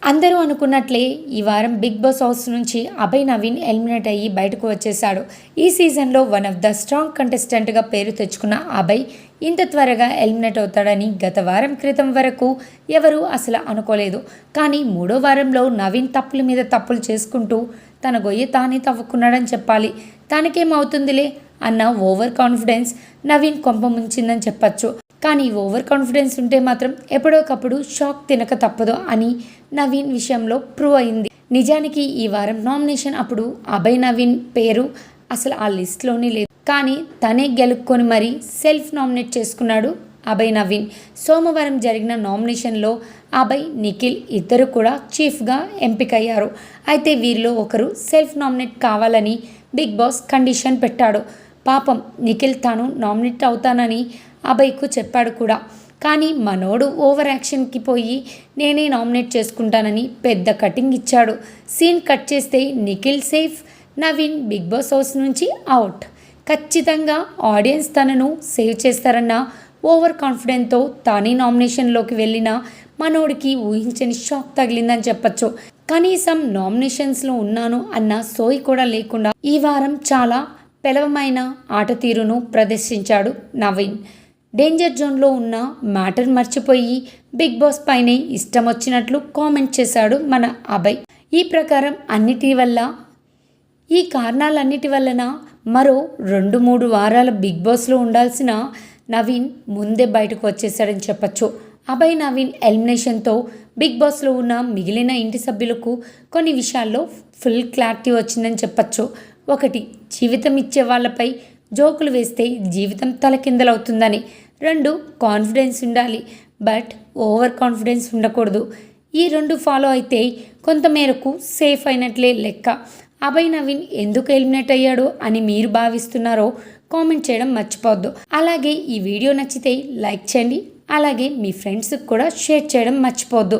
అందరూ అనుకున్నట్లే ఈ వారం బిగ్ బాస్ హౌస్ నుంచి అభయ్ నవీన్ ఎలిమినేట్ అయ్యి బయటకు వచ్చేశాడు. ఈ సీజన్లో వన్ ఆఫ్ ద స్ట్రాంగ్ కంటెస్టెంట్గా పేరు తెచ్చుకున్న అభయ్ ఇంత త్వరగా ఎలిమినేట్ అవుతాడని గత వారం క్రితం వరకు ఎవరూ అసలు అనుకోలేదు. కానీ మూడో వారంలో నవీన్ తప్పుల మీద తప్పులు చేసుకుంటూ తన గొయ్యి తానే తవ్వుకున్నాడని చెప్పాలి. తనకేమవుతుందిలే అన్న ఓవర్ కాన్ఫిడెన్స్ నవీన్ కొంప ముంచిందని చెప్పచ్చు. కానీ ఓవర్ కాన్ఫిడెన్స్ ఉంటే మాత్రం ఎప్పుడోకప్పుడు షాక్ తినక తప్పదు అని నవీన్ విషయంలో ప్రూవ్ అయింది. నిజానికి ఈ వారం నామినేషన్ అప్పుడు అభయ్ నవీన్ పేరు అసలు ఆ లిస్ట్లోనే లేదు. కానీ తనే గెలుక్కొని మరీ సెల్ఫ్ నామినేట్ చేసుకున్నాడు అభయ్ నవీన్. సోమవారం జరిగిన నామినేషన్లో అభయ్, నిఖిల్ ఇద్దరు కూడా చీఫ్గా ఎంపికయ్యారు. అయితే వీరిలో ఒకరు సెల్ఫ్ నామినేట్ కావాలని బిగ్ బాస్ కండిషన్ పెట్టాడు. పాపం నిఖిల్ తాను నామినేట్ అవుతానని అభయ్కు చెప్పాడు కూడా. కానీ మనోడు ఓవర్ యాక్షన్కి పోయి నేనే నామినేట్ చేసుకుంటానని పెద్ద కటింగ్ ఇచ్చాడు. సీన్ కట్ చేస్తే Nikhil safe, Naveen Bigg Boss house నుంచి అవుట్. ఖచ్చితంగా ఆడియన్స్ తనను సేవ్ చేస్తారన్న ఓవర్ కాన్ఫిడెన్స్తో తానే నామినేషన్లోకి వెళ్ళిన మనోడికి ఊహించని షాక్ తగిలిందని చెప్పచ్చు. కనీసం నామినేషన్స్లో ఉన్నాను అన్న సోయి కూడా లేకుండా ఈ వారం చాలా పేలవమైన ఆట తీరును ప్రదర్శించాడు నవీన్. డేంజర్ జోన్లో ఉన్న మ్యాటర్ మర్చిపోయి బిగ్ బాస్ పైనే ఇష్టం వచ్చినట్లు కామెంట్ చేశాడు మన అభయ్. ఈ కారణాలన్నిటి వలన మరో 2-3 వారాల బిగ్ బాస్లో ఉండాల్సిన నవీన్ ముందే బయటకు వచ్చేసాడని చెప్పచ్చు. అభయ్ నవీన్ ఎలిమినేషన్తో బిగ్ బాస్లో ఉన్న మిగిలిన ఇంటి సభ్యులకు కొన్ని విషయాల్లో ఫుల్ క్లారిటీ వచ్చిందని చెప్పచ్చు. ఒకటి, జీవితం ఇచ్చే వాళ్ళపై జోకులు వేస్తే జీవితం తలకిందలవుతుందని. 2, కాన్ఫిడెన్స్ ఉండాలి, బట్ ఓవర్ కాన్ఫిడెన్స్ ఉండకూడదు. ఈ 2 ఫాలో అయితే కొంతమేరకు సేఫ్ అయినట్లే లెక్క. అభయ్ నవీన్ ఎందుకు ఎలిమినేట్ అయ్యాడు అని మీరు భావిస్తున్నారో కామెంట్ చేయడం మర్చిపోవద్దు. అలాగే ఈ వీడియో నచ్చితే లైక్ చేయండి. అలాగే మీ ఫ్రెండ్స్కి కూడా షేర్ చేయడం మర్చిపోవద్దు.